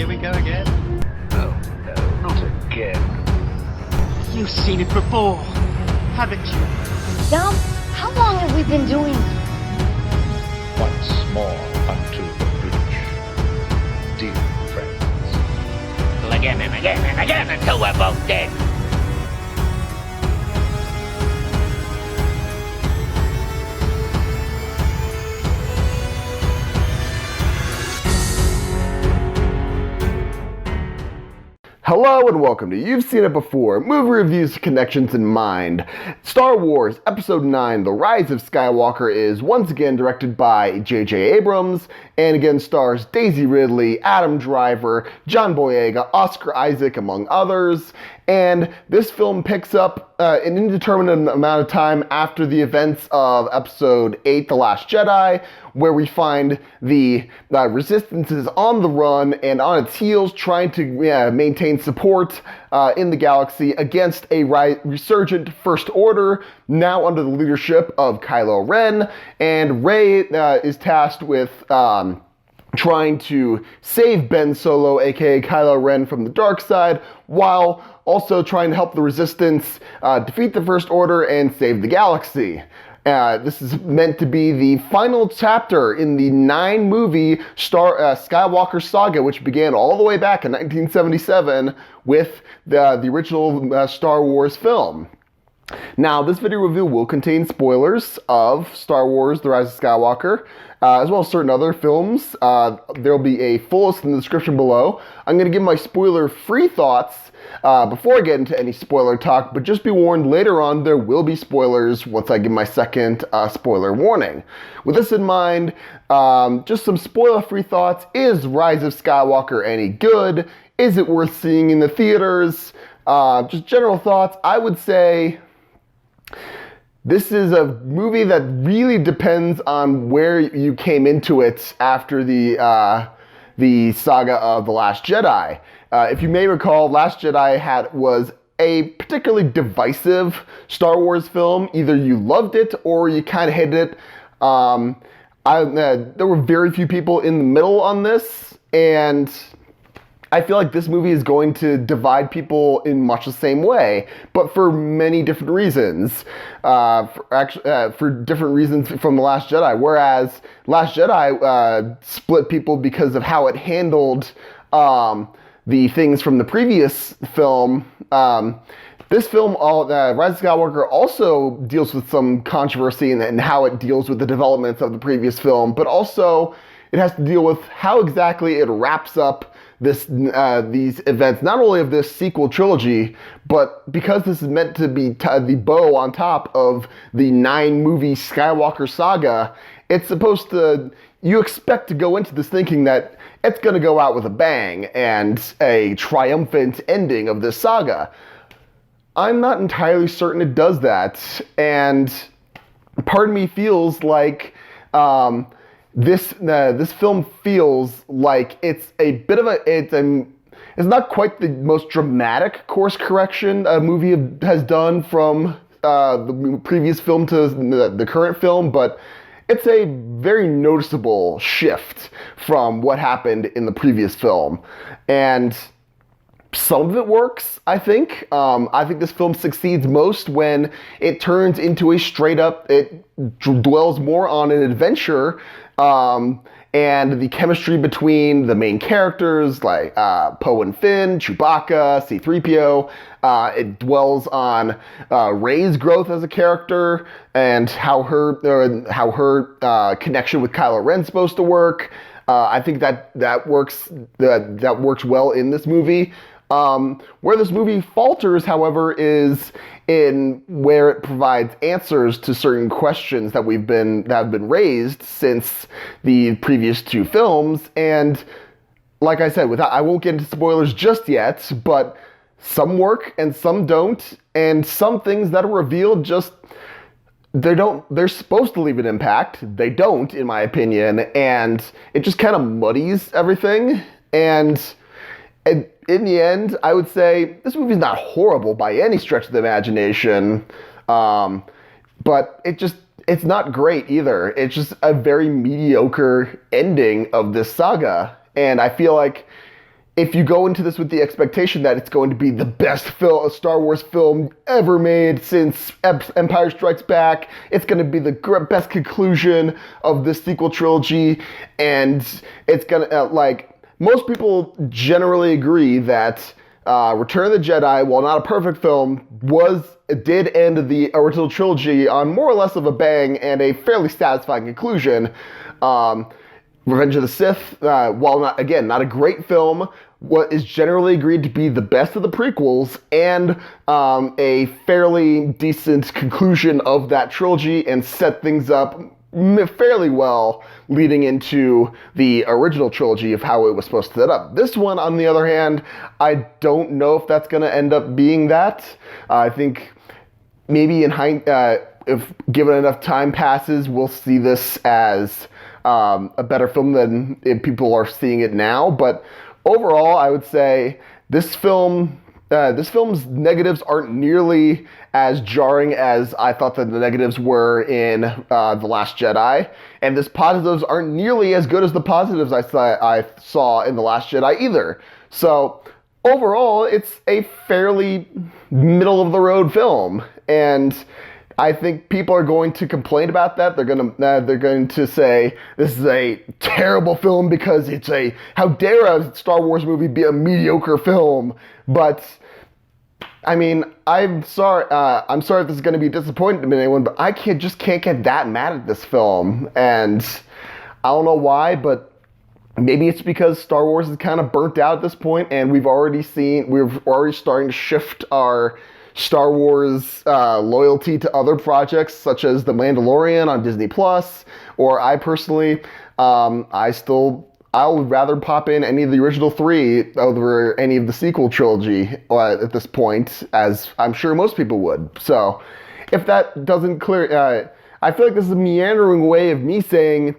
Here we go again. Oh, no, not again. You've seen it before, haven't you? Dom, how long have we been doing this? Once more unto the breach, dear friends. Again and again and again until we're both dead. Hello and welcome to You've Seen It Before, movie reviews with connections in mind. Star Wars Episode 9, The Rise of Skywalker is once again directed by J.J. Abrams, and again stars Daisy Ridley, Adam Driver, John Boyega, Oscar Isaac, among others. And this film picks up an indeterminate amount of time after the events of Episode 8, The Last Jedi, where we find the Resistance is on the run and on its heels trying to maintain support in the galaxy against a resurgent First Order, now under the leadership of Kylo Ren. And Rey is tasked with trying to save Ben Solo, aka Kylo Ren, from the dark side, while also trying to help the Resistance defeat the First Order and save the galaxy. This is meant to be the final chapter in the 9-movie Skywalker saga, which began all the way back in 1977 with the original Star Wars film. Now, this video review will contain spoilers of Star Wars The Rise of Skywalker, as well as certain other films. There will be a full list in the description below. I'm going to give my spoiler-free thoughts before I get into any spoiler talk, but just be warned, later on there will be spoilers once I give my second spoiler warning. With this in mind, just some spoiler-free thoughts. Is Rise of Skywalker any good? Is it worth seeing in the theaters? Just general thoughts. I would say this is a movie that really depends on where you came into it after the saga of The Last Jedi. If you may recall, Last Jedi was a particularly divisive Star Wars film. Either you loved it or you kind of hated it. There were very few people in the middle on this, and I feel like this movie is going to divide people in much the same way, but for many different reasons. For different reasons from The Last Jedi. Whereas Last Jedi split people because of how it handled the things from the previous film. This film, Rise of Skywalker, also deals with some controversy in how it deals with the developments of the previous film, but also it has to deal with how exactly it wraps up these events, not only of this sequel trilogy, but because this is meant to be the bow on top of the 9-movie Skywalker saga, it's supposed to, you expect to go into this thinking that it's going to go out with a bang and a triumphant ending of this saga. I'm not entirely certain it does that, and part of me feels like this film feels like it's a bit of it's not quite the most dramatic course correction a movie has done from the previous film to the current film, but it's a very noticeable shift from what happened in the previous film. And some of it works, I think. I think this film succeeds most when it turns into a straight-up, it dwells more on an adventure, and the chemistry between the main characters, like Poe and Finn, Chewbacca, C-3PO. It dwells on Rey's growth as a character and how her connection with Kylo Ren's supposed to work. I think that works well in this movie. Where this movie falters, however, is in where it provides answers to certain questions that have been raised since the previous 2 films. And like I said, I won't get into spoilers just yet, but some work and some don't, and some things that are revealed they're supposed to leave an impact. They don't, in my opinion, and it just kind of muddies everything. And in the end, I would say this movie's not horrible by any stretch of the imagination, but it's not great either. It's just a very mediocre ending of this saga, and I feel like if you go into this with the expectation that it's going to be the best Star Wars film ever made since Empire Strikes Back, it's going to be the best conclusion of this sequel trilogy, and it's going to, most people generally agree that Return of the Jedi, while not a perfect film, did end the original trilogy on more or less of a bang and a fairly satisfying conclusion. Revenge of the Sith, while not a great film, what is generally agreed to be the best of the prequels and a fairly decent conclusion of that trilogy and set things up fairly well leading into the original trilogy of how it was supposed to set up. This one, on the other hand, I don't know if that's going to end up being that. I think maybe if given enough time passes, we'll see this as a better film than if people are seeing it now. But overall, I would say this film's negatives aren't nearly as jarring as I thought that the negatives were in The Last Jedi, and this positives aren't nearly as good as the positives I saw in The Last Jedi either. So overall, it's a fairly middle-of-the-road film, and I think people are going to complain about that. They're going to say this is a terrible film because how dare a Star Wars movie be a mediocre film? But I mean, I'm sorry if this is going to be disappointing to anyone, but I just can't get that mad at this film, and I don't know why, but maybe it's because Star Wars is kind of burnt out at this point, and we're already starting to shift our Star Wars loyalty to other projects such as The Mandalorian on Disney Plus, or I personally, I would rather pop in any of the original three over any of the sequel trilogy at this point, as I'm sure most people would. So if that doesn't clear, I feel like this is a meandering way of me saying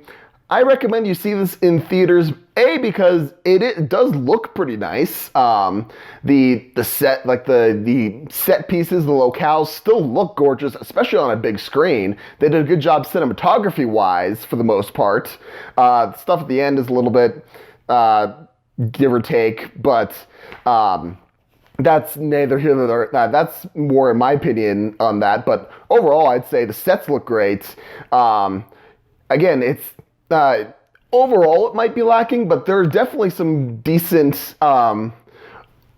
I recommend you see this in theaters, because it does look pretty nice. The set, the set pieces, the locales still look gorgeous, especially on a big screen. They did a good job cinematography-wise for the most part. Stuff at the end is a little bit give or take, but that's neither here nor there. That's more in my opinion on that. But overall, I'd say the sets look great. Again, it's overall, it might be lacking, but there are definitely some decent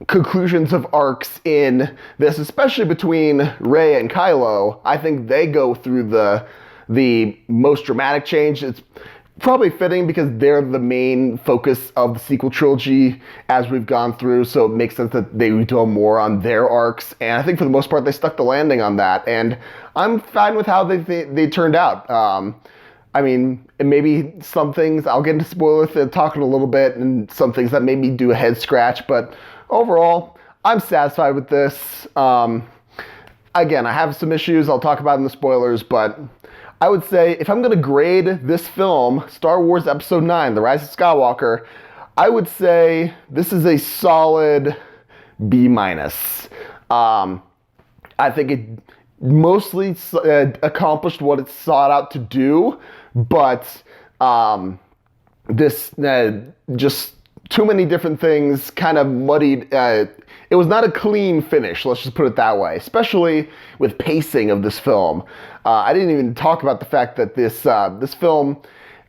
conclusions of arcs in this, especially between Rey and Kylo. I think they go through the most dramatic change. It's probably fitting because they're the main focus of the sequel trilogy as we've gone through, so it makes sense that they would do more on their arcs, and I think for the most part they stuck the landing on that, and I'm fine with how they turned out. I mean, maybe some things, I'll get into spoilers, talking a little bit, and some things that made me do a head scratch, but overall, I'm satisfied with this. Again, I have some issues I'll talk about in the spoilers, but I would say if I'm going to grade this film, Star Wars Episode 9, The Rise of Skywalker, I would say this is a solid B-. I think it mostly accomplished what it sought out to do, but this just too many different things kind of muddied. It was not a clean finish, let's just put it that way, especially with pacing of this film. I didn't even talk about the fact that this film,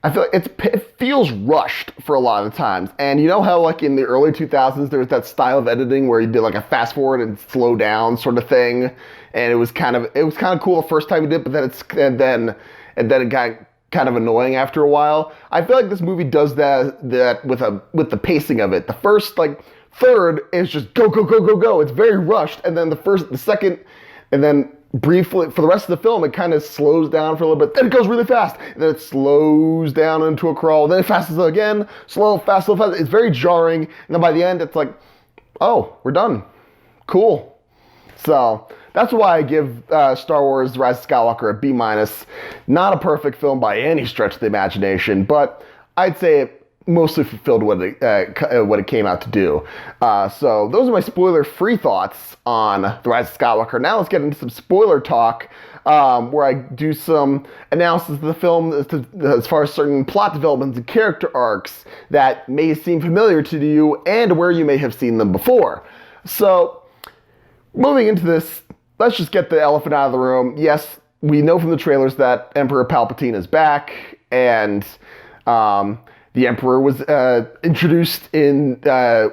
I feel like it feels rushed for a lot of the times. And you know how like in the early 2000s there was that style of editing where you did like a fast forward and slow down sort of thing, and it was kind of cool the first time you did, but then it got kind of annoying after a while. I feel like this movie does that with the pacing of it. The first third is just go go go go go. It's very rushed, and then the second, and then briefly for the rest of the film it kind of slows down for a little bit. Then it goes really fast, and then it slows down into a crawl. Then it fastens again, slow, fast, slow, fast. It's very jarring, and then by the end it's like, oh, we're done. Cool. So that's why I give Star Wars The Rise of Skywalker a B-. Not a perfect film by any stretch of the imagination, but I'd say it mostly fulfilled what it came out to do. So those are my spoiler-free thoughts on The Rise of Skywalker. Now let's get into some spoiler talk. where I do some analysis of the film as far as certain plot developments and character arcs that may seem familiar to you and where you may have seen them before. So, moving into this, let's just get the elephant out of the room. Yes, we know from the trailers that Emperor Palpatine is back, and the Emperor was introduced in,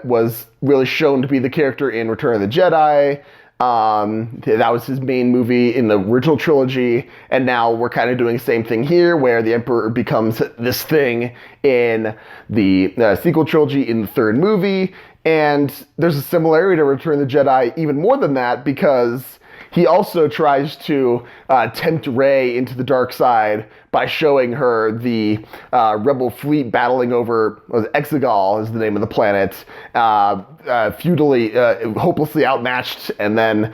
was really shown to be the character in Return of the Jedi. That was his main movie in the original trilogy, and now we're kind of doing the same thing here, where the Emperor becomes this thing in the sequel trilogy in the third movie, and there's a similarity to Return of the Jedi even more than that, because he also tries to tempt Rey into the dark side by showing her the rebel fleet battling over Exegol is the name of the planet, hopelessly outmatched, and then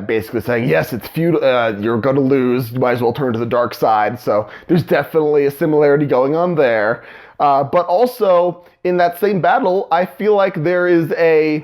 basically saying, yes, it's futile, you're going to lose, you might as well turn to the dark side. So there's definitely a similarity going on there. But also, in that same battle, I feel like there is a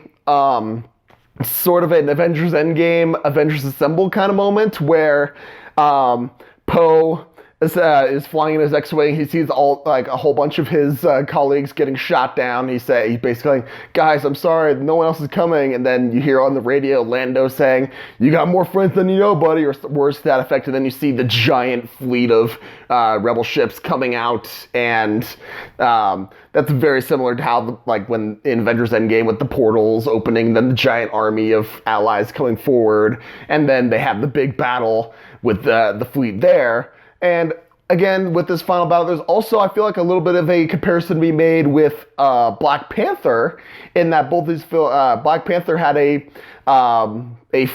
sort of an Avengers Endgame, Avengers Assemble kind of moment where Poe is flying in his X-Wing. He sees a whole bunch of his colleagues getting shot down. He's basically like, guys, I'm sorry, no one else is coming. And then you hear on the radio Lando saying, you got more friends than you know, buddy, or words to that effect. And then you see the giant fleet of rebel ships coming out, and that's very similar to how when in Avengers Endgame with the portals opening, then the giant army of allies coming forward, and then they have the big battle with the fleet there. And again, with this final battle, there's also, I feel like, a little bit of a comparison to be made with Black Panther, in that both these Black Panther had a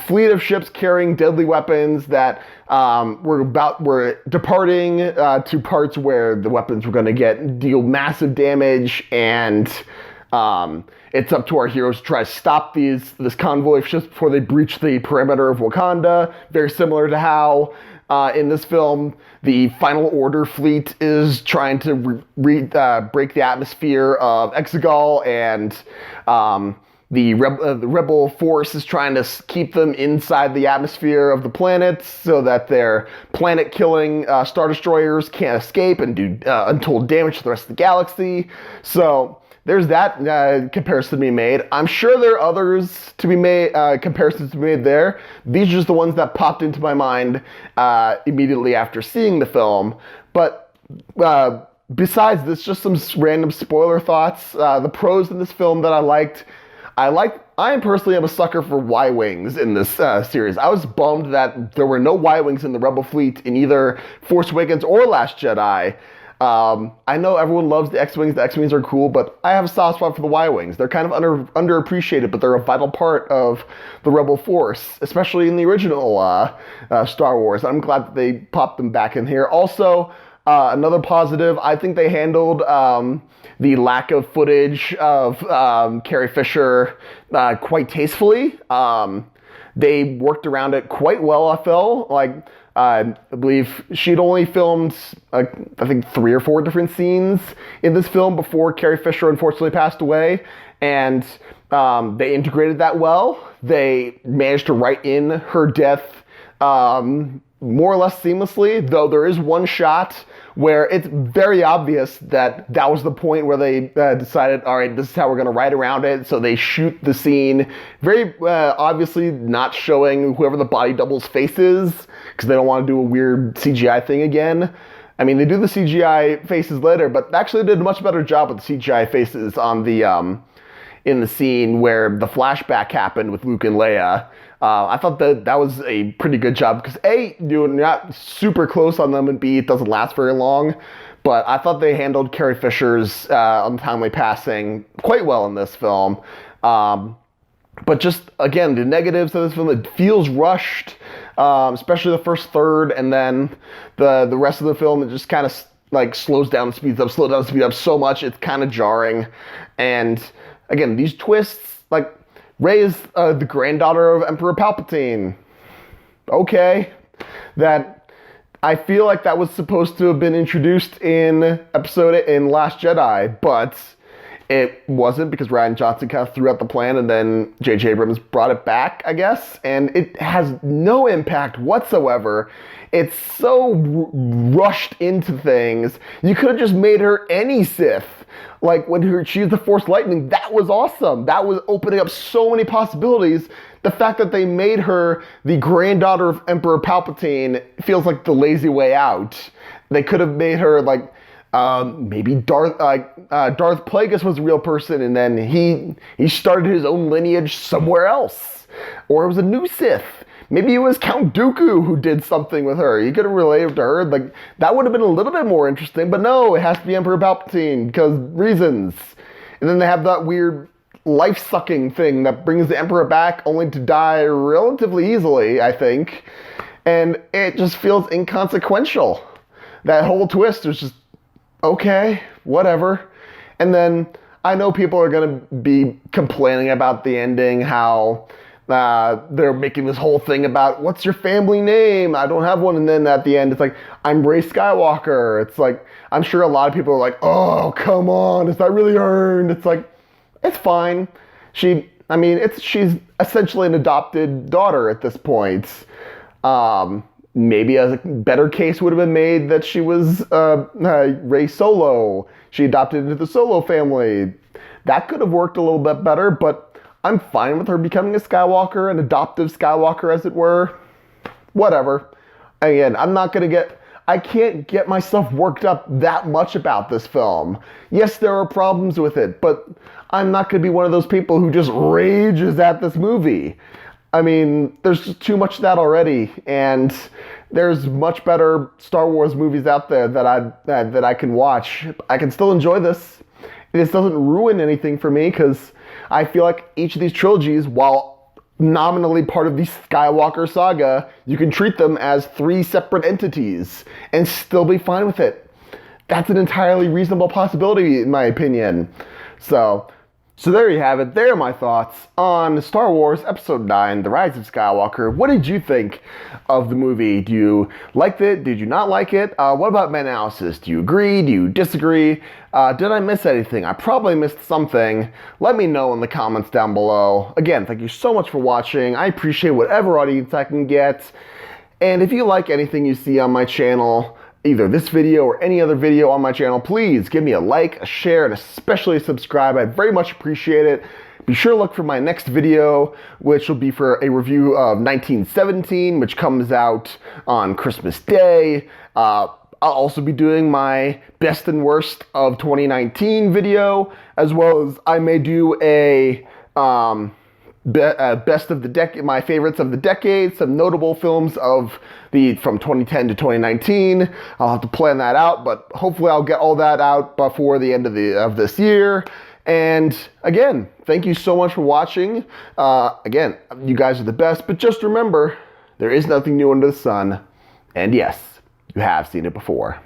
fleet of ships carrying deadly weapons that were departing to parts where the weapons were going to deal massive damage, and it's up to our heroes to try to stop this convoy of ships before they breach the perimeter of Wakanda. Very similar to how in this film, the Final Order fleet is trying to break the atmosphere of Exegol, and the rebel force is trying to keep them inside the atmosphere of the planet so that their planet-killing Star Destroyers can't escape and do untold damage to the rest of the galaxy. So there's that comparison to be made. I'm sure there are others to be made, comparisons to be made there. These are just the ones that popped into my mind immediately after seeing the film. But besides this, just some random spoiler thoughts. The pros in this film that I liked. I personally am a sucker for Y-Wings in this series. I was bummed that there were no Y-Wings in the Rebel fleet in either Force Awakens or Last Jedi. I know everyone loves the X-Wings. The X-Wings are cool, but I have a soft spot for the Y-Wings. They're kind of underappreciated, but they're a vital part of the Rebel Force, especially in the original Star Wars. I'm glad that they popped them back in here. Also, another positive, I think they handled the lack of footage of Carrie Fisher quite tastefully. They worked around it quite well, I felt. I believe she'd only filmed, I think, 3 or 4 different scenes in this film before Carrie Fisher unfortunately passed away. And they integrated that well. They managed to write in her death more or less seamlessly, though there is one shot where it's very obvious that was the point where they decided, all right, this is how we're going to write around it. So they shoot the scene very obviously not showing whoever the body double's face is, because they don't want to do a weird CGI thing again. I mean, they do the CGI faces later, but actually did a much better job with the CGI faces on the in the scene where the flashback happened with Luke and Leia. I thought that was a pretty good job, because A, you're not super close on them, and B, it doesn't last very long. But I thought they handled Carrie Fisher's untimely passing quite well in this film. But just, again, the negatives of this film, it feels rushed, especially the first third, and then the rest of the film, it just kind of slows down and speeds up so much, it's kind of jarring. And again, these twists, Rey is the granddaughter of Emperor Palpatine. Okay. That, I feel like that was supposed to have been introduced in Last Jedi, but it wasn't, because Rian Johnson kind of threw out the plan and then J.J. Abrams brought it back, I guess. And it has no impact whatsoever. It's so rushed into things. You could have just made her any Sith. Like when she used the Force Lightning, that was awesome. That was opening up so many possibilities. The fact that they made her the granddaughter of Emperor Palpatine feels like the lazy way out. They could have made her like maybe Darth Plagueis was a real person, and then he started his own lineage somewhere else, or it was a new Sith. Maybe it was Count Dooku who did something with her. You could have related to her. Like, that would have been a little bit more interesting, but no, it has to be Emperor Palpatine because reasons. And then they have that weird life-sucking thing that brings the Emperor back only to die relatively easily, I think. And it just feels inconsequential. That whole twist is just, okay, whatever. And then I know people are going to be complaining about the ending, how they're making this whole thing about, what's your family name? I don't have one. And then at the end, it's like, I'm Rey Skywalker. It's like, I'm sure a lot of people are like, oh, come on, is that really earned? It's like, it's fine. She's essentially an adopted daughter at this point. Maybe a better case would have been made that she was Rey Solo. She adopted into the Solo family. That could have worked a little bit better, but I'm fine with her becoming a Skywalker, an adoptive Skywalker, as it were. Whatever. Again, I can't get myself worked up that much about this film. Yes, there are problems with it, but I'm not going to be one of those people who just rages at this movie. I mean, there's just too much of that already, and there's much better Star Wars movies out there that I can watch. I can still enjoy this. This doesn't ruin anything for me, because I feel like each of these trilogies, while nominally part of the Skywalker saga, you can treat them as 3 separate entities and still be fine with it. That's an entirely reasonable possibility, in my opinion. So there you have it. There are my thoughts on Star Wars Episode 9, The Rise of Skywalker. What did you think of the movie? Do you like it? Did you not like it? What about my analysis? Do you agree? Do you disagree? Did I miss anything? I probably missed something. Let me know in the comments down below. Again, thank you so much for watching. I appreciate whatever audience I can get. And if you like anything you see on my channel, either this video or any other video on my channel, please give me a like, a share, and especially a subscribe. I'd very much appreciate it. Be sure to look for my next video, which will be for a review of 1917, which comes out on Christmas Day. I'll also be doing my best and worst of 2019 video, as well as I may do a best of the decade, my favorites of the decade, some notable films from 2010 to 2019. I'll have to plan that out, but hopefully I'll get all that out before the end of this year. And again, thank you so much for watching. Again, you guys are the best, but just remember, there is nothing new under the sun. And yes, you have seen it before.